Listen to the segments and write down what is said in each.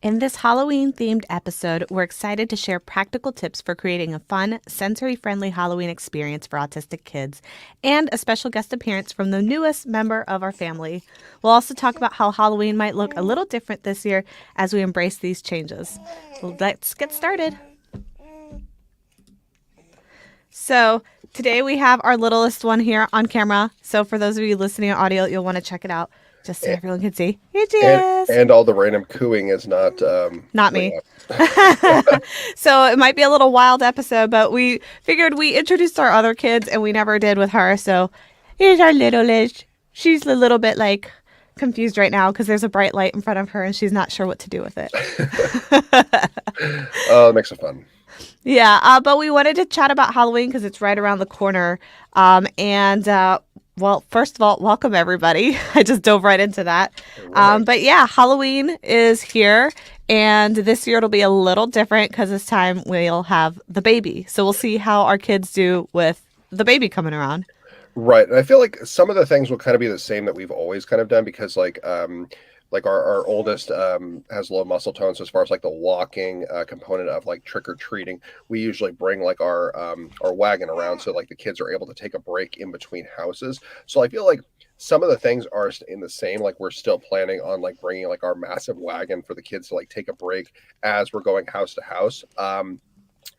In this Halloween-themed episode, we're excited to share practical tips for creating a fun, sensory-friendly Halloween experience for autistic kids, and a special guest appearance from the newest member of our family. We'll also talk about how Halloween might look a little different this year as we embrace these changes. Let's get started. So, today we have our littlest one here on camera. So, for those of you listening on audio, you'll want to check it out just so A- everyone can see. Here she and is. and all the random cooing is not Not me. Leah. So it might be a little wild episode, but we figured we introduced our other kids and we never did with her. So here's our little Liz. She's a little bit like confused right now because there's a bright light in front of her and she's not sure what to do with it. Oh, that makes it fun. Yeah, but we wanted to chat about Halloween because it's right around the corner. Well, first of all, welcome everybody. I just dove right into that. Right. But yeah, Halloween is here, and this year it'll be a little different because this time we'll have the baby. So we'll see how our kids do with the baby coming around. Right. And I feel like some of the things will kind of be the same that we've always kind of done because like our oldest has low muscle tone. So as far as like the walking component of like trick or treating, we usually bring like our wagon around so like the kids are able to take a break in between houses. So I feel like some of the things are in the same. Like we're still planning on like bringing like our massive wagon for the kids to like take a break as we're going house to house.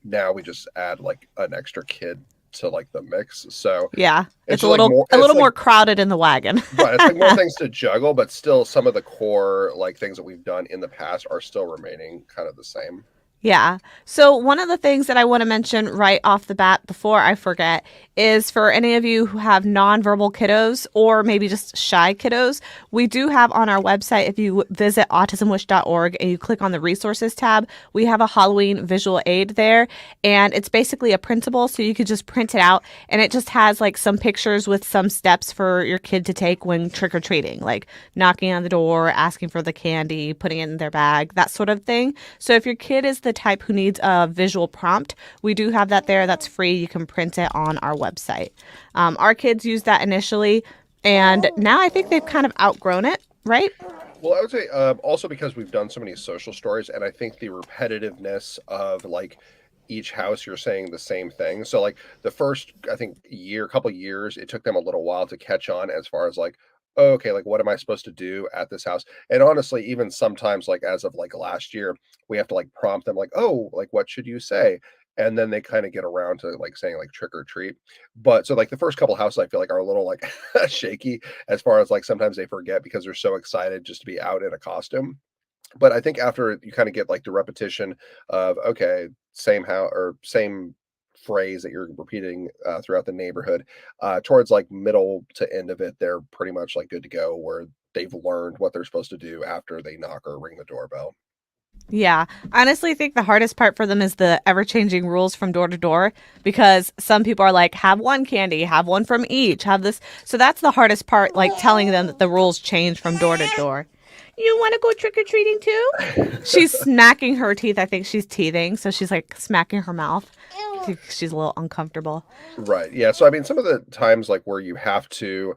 Now we just add like an extra kid to like the mix. So Yeah, it's it's a just like little more. a It's little like more crowded in the wagon. right. It's like more things to juggle, but still some of the core like things that we've done in the past are still remaining kind of the same. Yeah. So, one of the things that I want to mention right off the bat before I forget is for any of you who have nonverbal kiddos or maybe just shy kiddos, we do have on our website, if you visit autismwish.org and you click on the resources tab, we have a Halloween visual aid there. And it's basically a printable. So, you could just print it out and it just has like some pictures with some steps for your kid to take when trick or treating, like knocking on the door, asking for the candy, putting it in their bag, that sort of thing. So if your kid is the type who needs a visual prompt, we do have that there. That's free. You can print it on our website. Our kids used that initially, and now I think they've kind of outgrown it, right? Well, I would say also because we've done so many social stories, and I think the repetitiveness of like each house, you're saying the same thing. So like the first, I think couple years, it took them a little while to catch on as far as like, oh, okay, like what am I supposed to do at this house? And honestly, even sometimes like as of like last year, we have to like prompt them like, oh, like what should you say? And then they kind of get around to like saying like trick or treat. But so like the first couple houses I feel like are a little like shaky as far as like sometimes they forget because they're so excited just to be out in a costume. But I think after you kind of get like the repetition of okay, same how or same phrase that you're repeating throughout the neighborhood, towards like middle to end of it, they're pretty much like good to go where they've learned what they're supposed to do after they knock or ring the doorbell. Yeah. Honestly, I think the hardest part for them is the ever changing rules from door to door because some people are like, have one candy, have one from each, have this. So that's the hardest part, like telling them that the rules change from door to door. You want to go trick or treating too? She's smacking her teeth. I think she's teething. So she's like smacking her mouth. I think she's a little uncomfortable. Right. Yeah. So I mean, some of the times like where you have to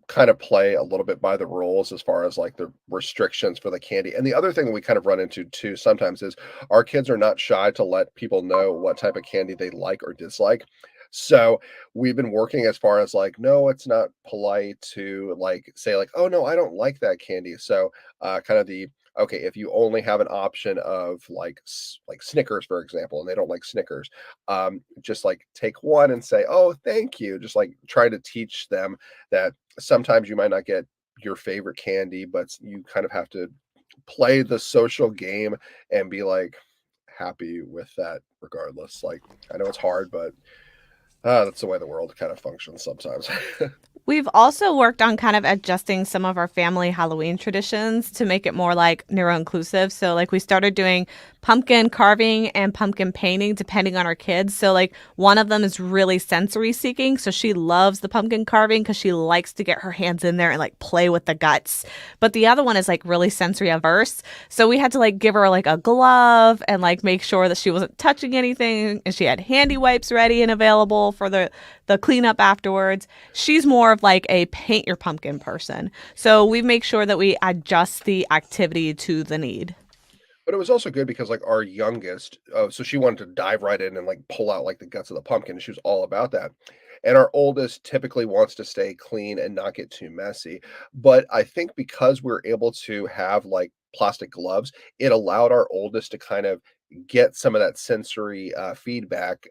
kind of play a little bit by the rules as far as like the restrictions for the candy. And the other thing that we kind of run into too sometimes is our kids are not shy to let people know what type of candy they like or dislike. So we've been working as far as like, no, it's not polite to like say like, oh no, I don't like that candy. So kind of the okay, if you only have an option of like like Snickers, for example, and they don't like Snickers, just like take one and say, oh, thank you. Just like try to teach them that sometimes you might not get your favorite candy, but you kind of have to play the social game and be like happy with that regardless. Like I know it's hard, but that's the way the world kind of functions sometimes. We've also worked on kind of adjusting some of our family Halloween traditions to make it more like neuro inclusive. So, like, we started doing pumpkin carving and pumpkin painting depending on our kids. So, like, one of them is really sensory seeking. So, she loves the pumpkin carving because she likes to get her hands in there and like play with the guts. But the other one is like really sensory averse. So, we had to like give her like a glove and like make sure that she wasn't touching anything. And she had handy wipes ready and available for the cleanup afterwards. She's more of like a paint your pumpkin person. So we make sure that we adjust the activity to the need. but it was also good because, like, our youngest, so she wanted to dive right in and, like, pull out, like, the guts of the pumpkin, and she was all about that. And our oldest typically wants to stay clean and not get too messy. But I think because we're able to have, like, plastic gloves, it allowed our oldest to kind of get some of that sensory, feedback,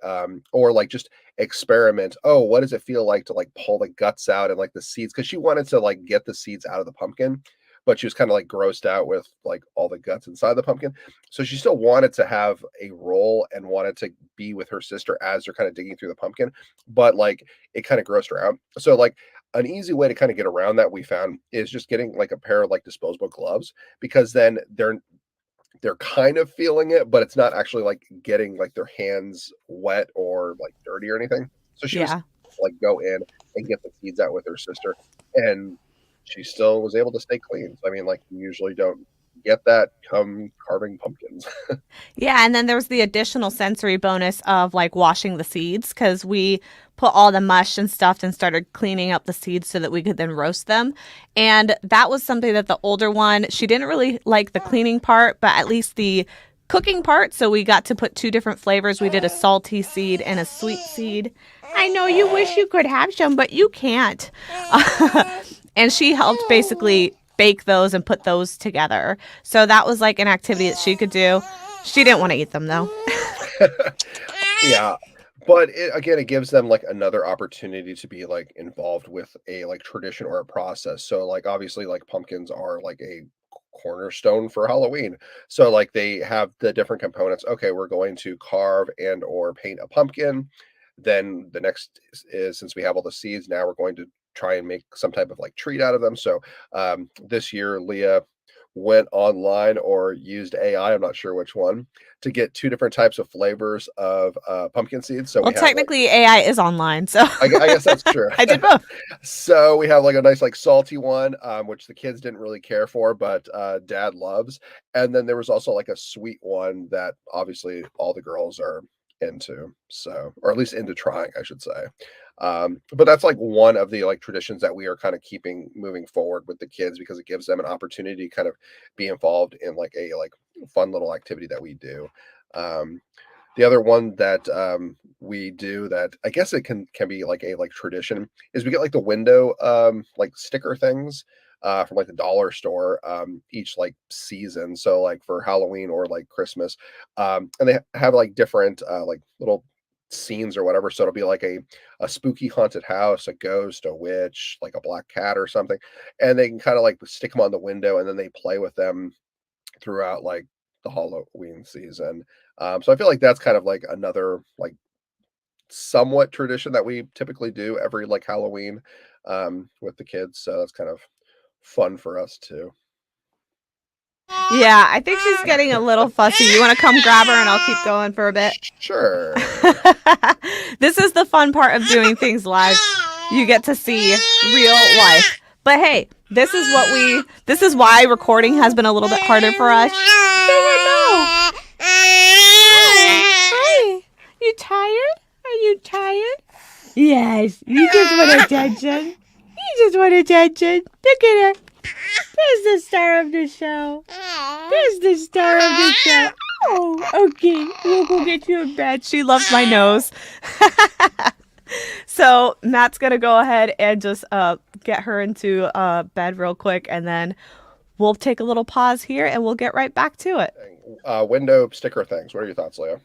or, like, just experiment. "Oh, what does it feel like to, like, pull the guts out and, like, the seeds?" Because she wanted to, like, get the seeds out of the pumpkin, but she was kinda, like, grossed out with, like, all the guts inside the pumpkin. So she still wanted to have a role and wanted to be with her sister as they're kinda digging through the pumpkin, but, like, it kinda grossed her out. So, like, an easy way to kinda get around that we found is just getting, like, a pair of, like, disposable gloves, because then they're kind of feeling it, but it's not actually, like, getting, like, their hands wet or, like, dirty or anything. So she was, Yeah. like, go in and get the seeds out with her sister, and she still was able to stay clean. So, I mean, like, you usually don't get that come carving pumpkins. Yeah, and then there's the additional sensory bonus of like washing the seeds because we put all the mush and stuff and started cleaning up the seeds so that we could then roast them. And that was something that the older one, she didn't really like the cleaning part, but at least the cooking part. So we got to put two different flavors. We did a salty seed and a sweet seed. I know you wish you could have some, but you can't. And she helped basically bake those and put those together. So that was like an activity that she could do. She didn't want to eat them though. Yeah, but it gives them, like, another opportunity to be, like, involved with a, like, tradition or a process. So, like, obviously, like, pumpkins are, like, a cornerstone for Halloween. So, like, they have the different components. Okay, we're going to carve and or paint a pumpkin. Then the next is, since we have all the seeds, now we're going to try and make some type of, like, treat out of them. So, this year, Leah went online or used AI, I'm not sure which one, to get 2 different types of flavors of, pumpkin seeds. So Well, we have, like, technically AI is online, so I guess that's true. I did both. So we have, like, a nice, like, salty one, which the kids didn't really care for, but, dad loves, and then there was also, like, a sweet one that obviously all the girls are into, so, or at least into trying, I should say. But that's, like, one of the, like, traditions that we are kinda keeping moving forward with the kids because it gives them an opportunity to kind of be involved in, like, a, like, fun little activity that we do. Um, the other one that, we do that I guess it can be like a, like, tradition is we get, like, the window, like, sticker things, from, like, the dollar store, each, like, season. So, like, for Halloween or, like, Christmas, and they have, like, different, like, little scenes or whatever. So it'll be like a spooky haunted house, a ghost, a witch, like a black cat or something, and they can kinda, like, stick them on the window, and then they play with them throughout, like, the Halloween season. So I feel like that's kind of like another, like, somewhat tradition that we typically do every, like, Halloween, with the kids. So that's kind of fun for us too. Yeah, I think she's getting a little fussy. You want to come grab her and I'll keep going for a bit? Sure. This is the fun part of doing things live. You get to see real life. But hey, this is why recording has been a little bit harder for us. Hi. Hi. You tired? Are you tired? Yes. You just want attention. You just want attention. Look at her. There's the star of the show. There's the star of the show. Oh, okay. We'll go get you a bed. She loves my nose. So Matt's gonna go ahead and just get her into bed real quick, and then we'll take a little pause here, and we'll get right back to it. Window sticker things. What are your thoughts, Leo?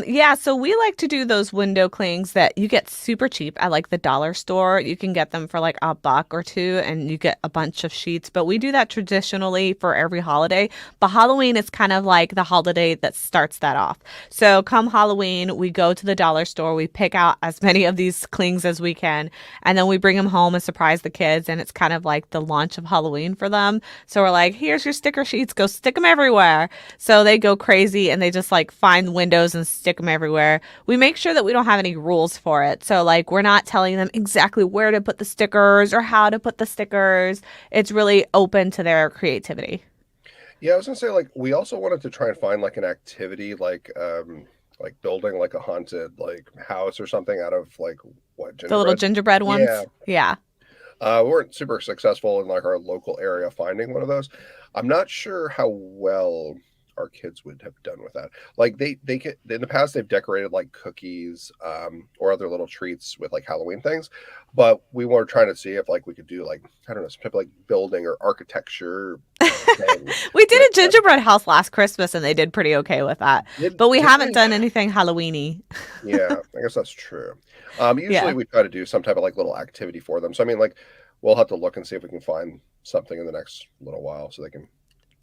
Yeah, so we like to do those window clings that you get super cheap at like the dollar store. You can get them for like $1 or $2 and you get a bunch of sheets. But we do that traditionally for every holiday. But Halloween is kind of like the holiday that starts that off. So come Halloween, we go to the dollar store, we pick out as many of these clings as we can, and then we bring them home and surprise the kids. And it's kind of like the launch of Halloween for them. So we're like, here's your sticker sheets, go stick them everywhere. So they go crazy and they just like find windows and stick them everywhere. We make sure that we don't have any rules for it. So like we're not telling them exactly where to put the stickers or how to put the stickers. It's really open to their creativity. Yeah, I was gonna say, like, we also wanted to try and find, like, an activity, like building, like, a haunted, like, house or something out of, like, what, The little gingerbread? gingerbread Yeah. ones. Yeah. We weren't super successful in, like, our local area finding one of those. I'm not sure how well our kids would have done with that. Like they get in the past they've decorated like cookies or other little treats with like Halloween things, but we were trying to see if like we could do like I don't know some type of like building or architecture thing We did with a them. gingerbread house last Christmas and they did pretty okay with that. But we Did haven't they? done anything Halloweeny. Yeah, I guess that's true. Usually Yeah. we try to do some type of like little activity for them. So I mean, like we'll have to look and see if we can find something in the next little while so they can get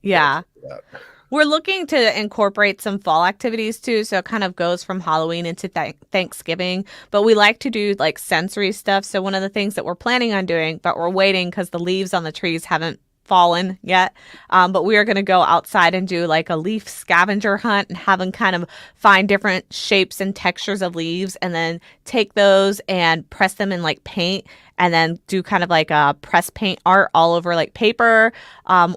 Yeah. excited for that. We're looking to incorporate some fall activities too, so it kind of goes from Halloween into Thanksgiving. But we like to do like sensory stuff. So one of the things that we're planning on doing, but we're waiting because the leaves on the trees haven't fallen yet. But we are going to go outside and do like a leaf scavenger hunt and have them kind of find different shapes and textures of leaves, and then take those and press them in like paint, and then do kind of like a press paint art all over like paper,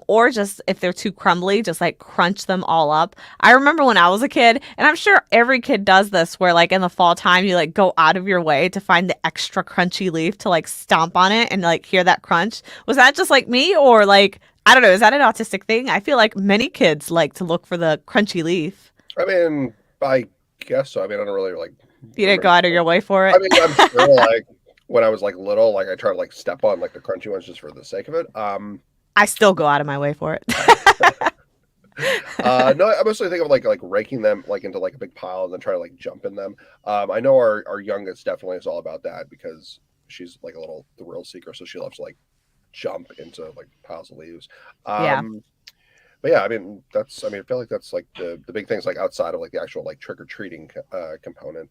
or just if they're too crumbly, just like crunch them all up. I remember when I was a kid, and I'm sure every kid does this, where like in the fall time, you like go out of your way to find the extra crunchy leaf to like stomp on it and like hear that crunch. Was that just like me, or like, I don't know, is that an autistic thing? I feel like many kids like to look for the crunchy leaf. I mean, I guess so. I mean, I don't really like You didn't go remember. out of your way for I it. mean, I'm sure like when I was like little, like I tried to like step on like the crunchy ones just for the sake of it. I still go out of my way for it. No, I mostly think of like raking them like into like a big pile and then try to like jump in them. I know our youngest definitely is all about that because she's like a little thrill seeker, so she loves to like jump into like piles of leaves. Yeah. Um, but yeah, I mean that's I mean I feel like that's like the big things like outside of like the actual like trick or treating component.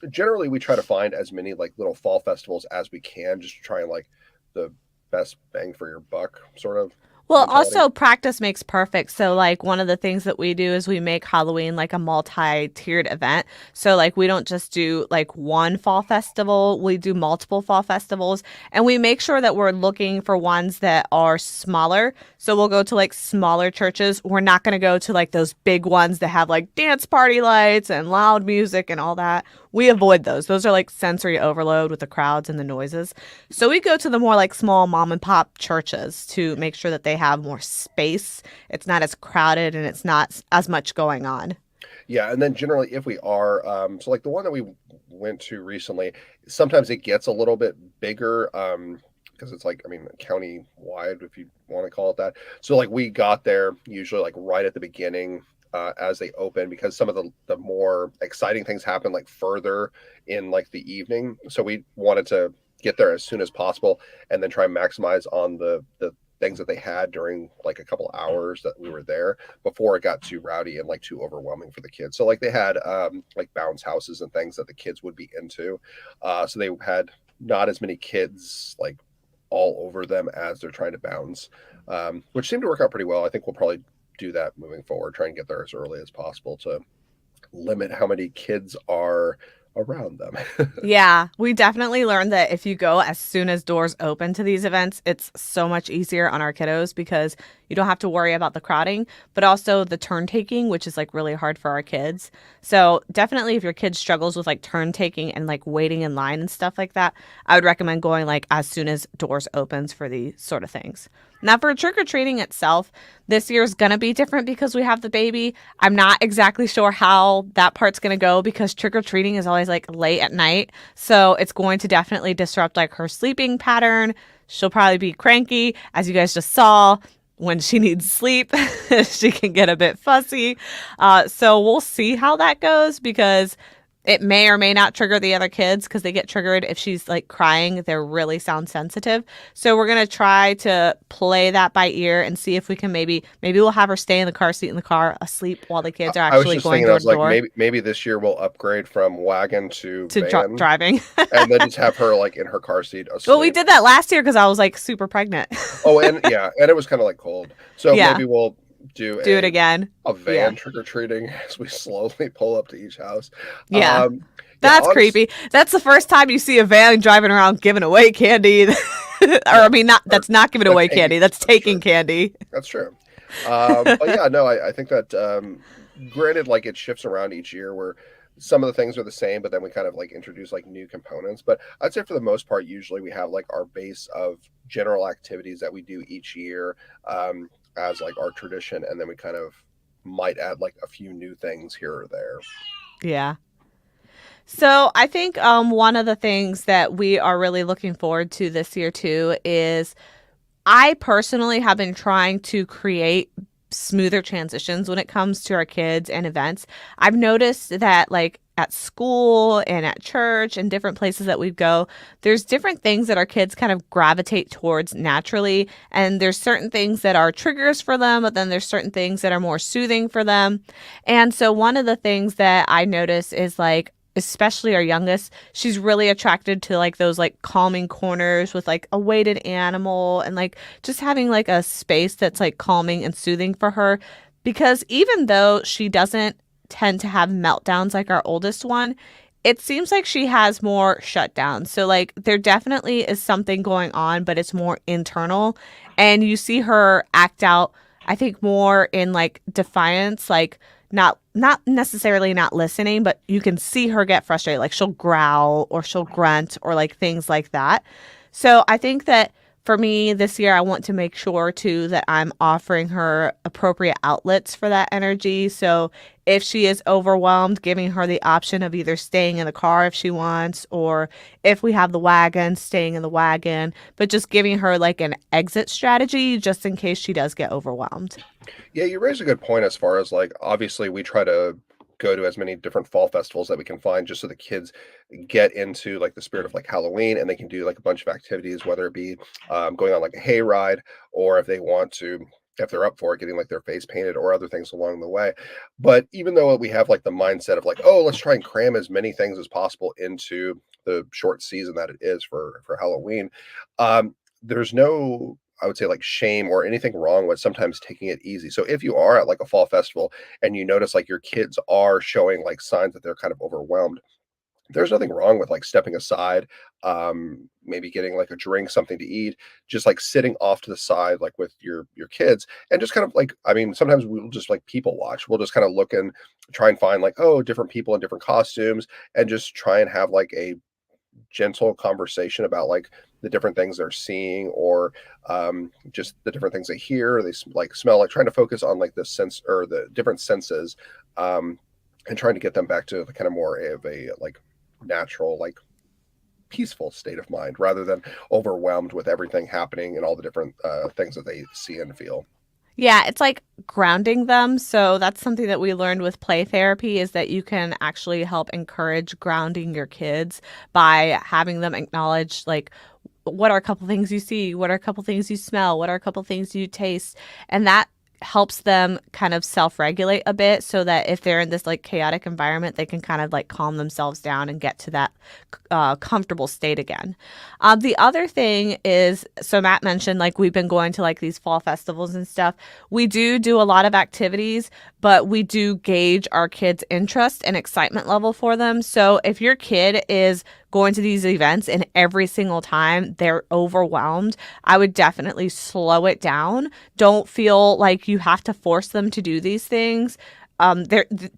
Generally, we try to find as many like little fall festivals as we can, just to try and like the best bang for your buck sort of Well, mentality. also practice makes perfect. So, like, one of the things that we do is we make Halloween like a multi-tiered event. So, like, we don't just do like one fall festival, we do multiple fall festivals, and we make sure that we're looking for ones that are smaller. So, we'll go to like smaller churches. We're not going to go to like those big ones that have like dance party lights and loud music and all that. We avoid those. Those are like sensory overload with the crowds and the noises. So we go to the more like small mom and pop churches to make sure that they have more space. It's not as crowded and it's not as much going on. Yeah, and then generally, if we are, so like the one that we went to recently, sometimes it gets a little bit bigger, because it's like, I mean, county wide, if you want to call it that. So like we got there usually like right at the beginning, as they open, because some of the more exciting things happen like further in like the evening. So we wanted to get there as soon as possible, and then try and maximize on the things that they had during like a couple hours that we were there before it got too rowdy and like too overwhelming for the kids. So like they had like bounce houses and things that the kids would be into. So they had not as many kids like all over them as they're trying to bounce, which seemed to work out pretty well. I think we'll probably do that moving forward, try and get there as early as possible to limit how many kids are around them. Yeah, we definitely learned that if you go as soon as doors open to these events, it's so much easier on our kiddos because you don't have to worry about the crowding, but also the turn taking, which is like really hard for our kids. So, definitely if your kid struggles with like turn taking and like waiting in line and stuff like that, I would recommend going like as soon as doors opens for these sort of things. Now, for trick or treating itself, this year is going to be different because we have the baby. I'm not exactly sure how that part's going to go because trick or treating is always like late at night. So it's going to definitely disrupt like her sleeping pattern. She'll probably be cranky, as you guys just saw. When she needs sleep, she can get a bit fussy. So we'll see how that goes because it may or may not trigger the other kids because they get triggered if she's like crying. They're really sound sensitive. So we're gonna try to play that by ear and see if we can maybe we'll have her stay in the car seat in the car asleep while the kids are I was actually just going thinking, I door to was like, door maybe this year we'll upgrade from wagon to to van, driving. and then just have her like in her car seat Well, we asleep. did that last year because I was like super pregnant. Oh, and yeah, and it was kind of like cold, so Yeah, maybe we'll do do it again. a Yeah, van trick or treating as we slowly pull up to each house. yeah. Yeah, That's honest, creepy. That's the first time you see a van driving around giving away candy. Or I yeah, mean, not or that's not giving or away taking. candy. That's That's taking true. candy. That's true. But yeah, no, I think that granted, like it shifts around each year where some of the things are the same, but then we kind of like introduce like new components. But I'd say for the most part, usually we have like our base of general activities that we do each year, as like our tradition, and then we kind of might add like a few new things here or there. Yeah. So I think one of the things that we are really looking forward to this year too is I personally have been trying to create smoother transitions when it comes to our kids and events. I've noticed that, like, at school and at church and different places that we go, there's different things that our kids kind of gravitate towards naturally. And there's certain things that are triggers for them, but then there's certain things that are more soothing for them. And so, one of the things that I notice is like, especially our youngest, she's really attracted to like those like calming corners with like a weighted animal and like just having like a space that's like calming and soothing for her. Because even though she doesn't tend to have meltdowns like our oldest one, it seems like she has more shutdowns. So like there definitely is something going on, but it's more internal. And you see her act out, I think, more in like defiance, like not necessarily not listening, but you can see her get frustrated. Like she'll growl or she'll grunt or like things like that. So I think that for me this year, I want to make sure too that I'm offering her appropriate outlets for that energy. So if she is overwhelmed, giving her the option of either staying in the car if she wants, or if we have the wagon, staying in the wagon, but just giving her like an exit strategy just in case she does get overwhelmed. Yeah, you raise a good point as far as like obviously we try to go to as many different fall festivals that we can find just so the kids get into like the spirit of like Halloween and they can do like a bunch of activities, whether it be going on like a hayride or if they want to, if they're up for it, getting like their face painted or other things along the way. But even though we have like the mindset of like, oh, let's try and cram as many things as possible into the short season that it is for Halloween, there's no, I would say, like shame or anything wrong with sometimes taking it easy. So if you are at like a fall festival and you notice like your kids are showing like signs that they're kind of overwhelmed, there's nothing wrong with like stepping aside, maybe getting like a drink, something to eat, just like sitting off to the side, like with your kids, and just kind of like, I mean, sometimes we'll just like people watch. We'll just kind of look and try and find like, oh, different people in different costumes, and just try and have like a gentle conversation about like the different things they're seeing or just the different things they hear, like smell, like trying to focus on like the sense or the different senses, um, and trying to get them back to the kind of more of a like natural, like peaceful state of mind rather than overwhelmed with everything happening and all the different things that they see and feel. Yeah, it's like grounding them. So that's something that we learned with play therapy is that you can actually help encourage grounding your kids by having them acknowledge like what are a couple things you see, what are a couple things you smell, what are a couple things you taste, and that helps them kind of self-regulate a bit so that if they're in this like chaotic environment they can kind of like calm themselves down and get to that comfortable state again. The other thing is, so Matt mentioned like we've been going to like these fall festivals and stuff. We do a lot of activities, but we do gauge our kids' interest and excitement level for them. So if your kid is going to these events and every single time they're overwhelmed, I would definitely slow it down. Don't feel like you have to force them to do these things.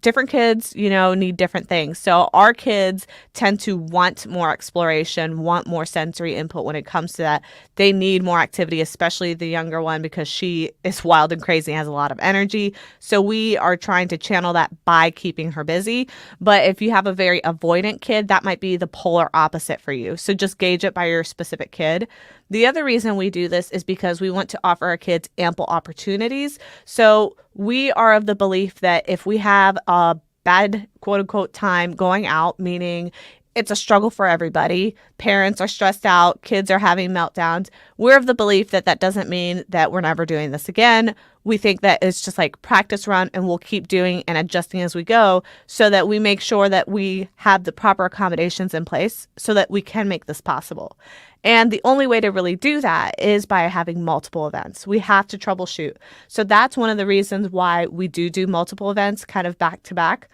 Different kids, you know, need different things. So our kids tend to want more exploration, want more sensory input when it comes to that. They need more activity, especially the younger one, because she is wild and crazy and has a lot of energy. So we are trying to channel that by keeping her busy. But if you have a very avoidant kid, that might be the polar opposite for you. So just gauge it by your specific kid. The other reason we do this is because we want to offer our kids ample opportunities. So we are of the belief that if we have a bad quote unquote time going out, meaning it's a struggle for everybody, parents are stressed out, kids are having meltdowns, we're of the belief that that doesn't mean that we're never doing this again. We think that it's just like practice run and we'll keep doing and adjusting as we go so that we make sure that we have the proper accommodations in place so that we can make this possible. And the only way to really do that is by having multiple events. We have to troubleshoot. So that's one of the reasons why we do multiple events kind of back to back.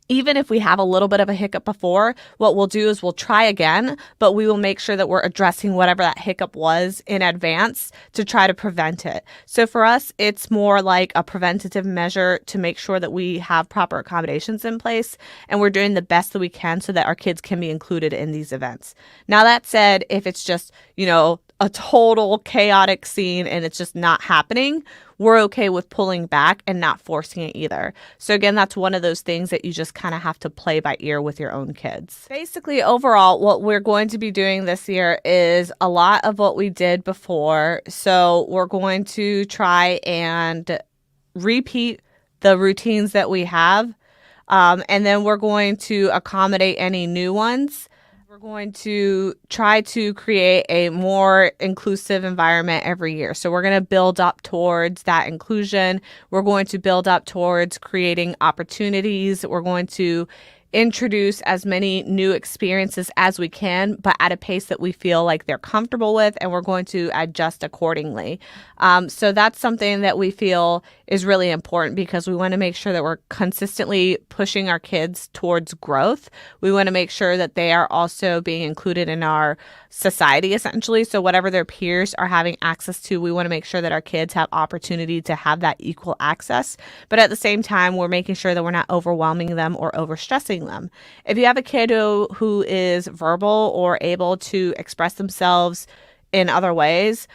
Even if we have a little bit of a hiccup before, what we'll do is we'll try again, but we will make sure that we're addressing whatever that hiccup was in advance to try to prevent it. So for us, it's more like a preventative measure to make sure that we have proper accommodations in place and we're doing the best that we can so that our kids can be included in these events. Now, that said, if it's just, you know, a total chaotic scene and it's just not happening, we're okay with pulling back and not forcing it either. So again, that's one of those things that you just kind of have to play by ear with your own kids. Basically, overall, what we're going to be doing this year is a lot of what we did before. So we're going to try and repeat the routines that we have. And then we're going to accommodate any new ones. We're going to try to create a more inclusive environment every year. So we're going to build up towards that inclusion. We're going to build up towards creating opportunities. We're going to introduce as many new experiences as we can, but at a pace that we feel like they're comfortable with, and we're going to adjust accordingly. So that's something that we feel is really important because we want to make sure that we're consistently pushing our kids towards growth. We want to make sure that they are also being included in our society, essentially. So whatever their peers are having access to, we want to make sure that our kids have opportunity to have that equal access. But at the same time, we're making sure that we're not overwhelming them or overstressing them. If you have a kid who is verbal or able to express themselves in other ways,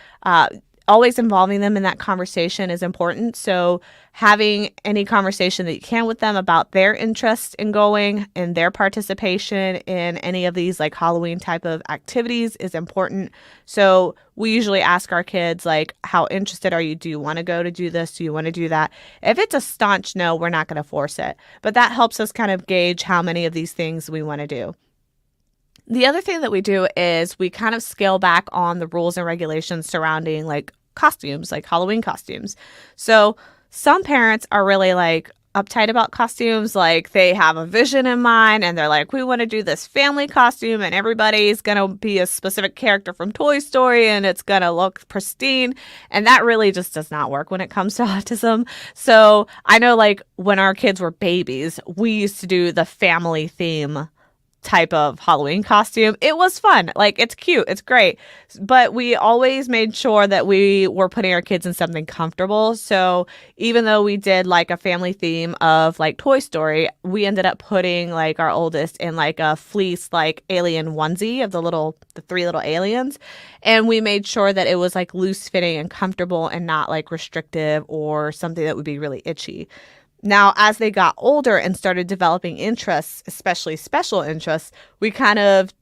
always involving them in that conversation is important. So having any conversation that you can with them about their interest in going and their participation in any of these like Halloween type of activities is important. So we usually ask our kids, like, how interested are you? Do you want to go to do this? Do you want to do that? If it's a staunch no, we're not going to force it. But that helps us kind of gauge how many of these things we want to do. The other thing that we do is we kind of scale back on the rules and regulations surrounding like costumes, like Halloween costumes. So some parents are really like uptight about costumes, like they have a vision in mind and they're like, we want to do this family costume and everybody's going to be a specific character from Toy Story and it's going to look pristine. And that really just does not work when it comes to autism. So I know like when our kids were babies, we used to do the family theme type of Halloween costume. It was fun. Like, it's cute. It's great. But we always made sure that we were putting our kids in something comfortable. So even though we did like a family theme of like Toy Story, we ended up putting like our oldest in like a fleece like alien onesie of the three little aliens. And we made sure that it was like loose fitting and comfortable and not like restrictive or something that would be really itchy. Now, as they got older and started developing interests, especially special interests, we kind of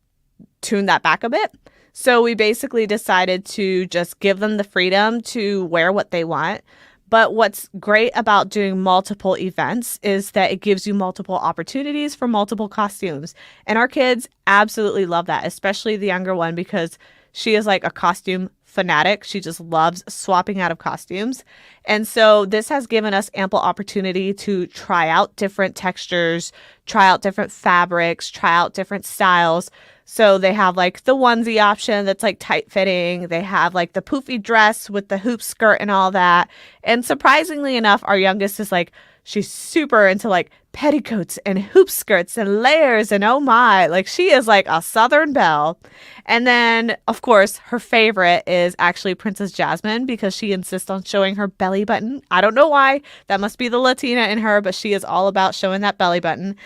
tuned that back a bit. So we basically decided to just give them the freedom to wear what they want. But what's great about doing multiple events is that it gives you multiple opportunities for multiple costumes. And our kids absolutely love that, especially the younger one, because she is like a costume fanatic. She just loves swapping out of costumes. And so this has given us ample opportunity to try out different textures, try out different fabrics, try out different styles. So they have like the onesie option that's like tight fitting. They have like the poofy dress with the hoop skirt and all that. And surprisingly enough, our youngest is like, she's super into like petticoats and hoop skirts and layers and oh my, like she is like a Southern belle. And then, of course, her favorite is actually Princess Jasmine because she insists on showing her belly button. I don't know why. That must be the Latina in her, but she is all about showing that belly button.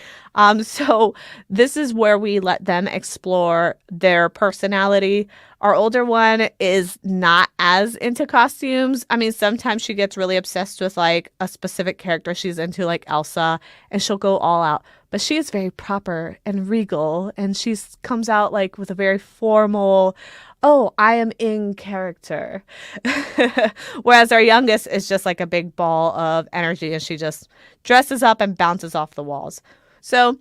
So this is where we let them explore their personality. Our older one is not as into costumes. I mean, sometimes she gets really obsessed with like a specific character she's into, like Elsa, and she'll go all out. But she is very proper and regal, and she comes out like with a very formal, oh, I am in character. Whereas our youngest is just like a big ball of energy, and she just dresses up and bounces off the walls. So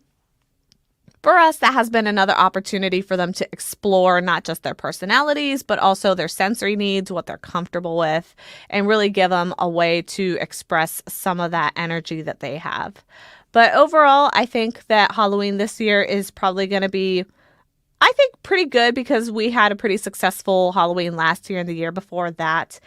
for us, that has been another opportunity for them to explore not just their personalities, but also their sensory needs, what they're comfortable with, and really give them a way to express some of that energy that they have. But overall, I think that Halloween this year is probably going to be, I think, pretty good because we had a pretty successful Halloween last year and the year before that.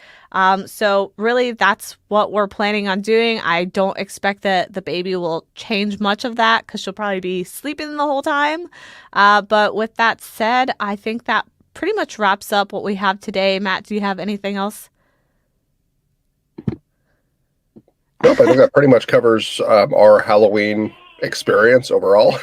So really, that's what we're planning on doing. I don't expect that the baby will change much of that because she'll probably be sleeping the whole time. But with that said, I think that pretty much wraps up what we have today. Matt, do you have anything else? Nope, I think that pretty much covers our Halloween experience overall.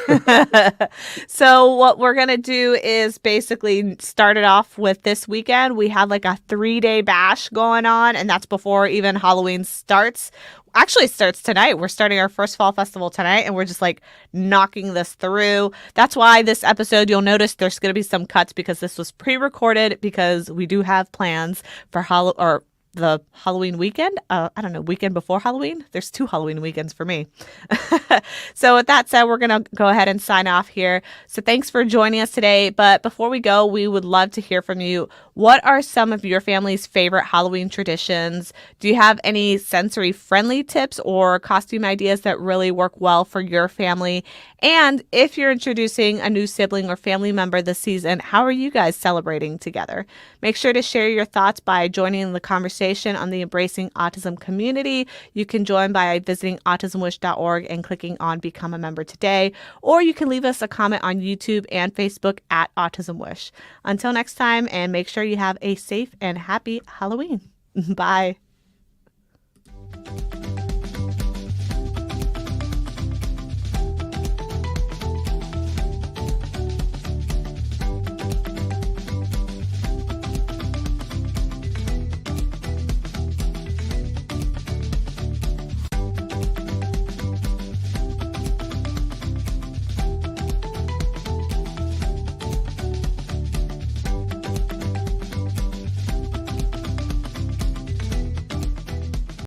So what we're gonna do is basically start it off with this weekend. We have like a 3-day bash going on, and that's before even Halloween starts. Actually, it starts tonight. We're starting our first fall festival tonight, and we're just like knocking this through. That's why this episode, you'll notice there's gonna be some cuts because this was pre-recorded because we do have plans for the Halloween weekend. I don't know, weekend before Halloween. There's 2 Halloween weekends for me. So with that said, we're going to go ahead and sign off here. So thanks for joining us today. But before we go, we would love to hear from you. What are some of your family's favorite Halloween traditions? Do you have any sensory friendly tips or costume ideas that really work well for your family? And if you're introducing a new sibling or family member this season, how are you guys celebrating together? Make sure to share your thoughts by joining the conversation on the Embracing Autism community. You can join by visiting autismwish.org and clicking on Become a Member today, or you can leave us a comment on YouTube and Facebook at Autism Wish. Until next time, and make sure you have a safe and happy Halloween. Bye.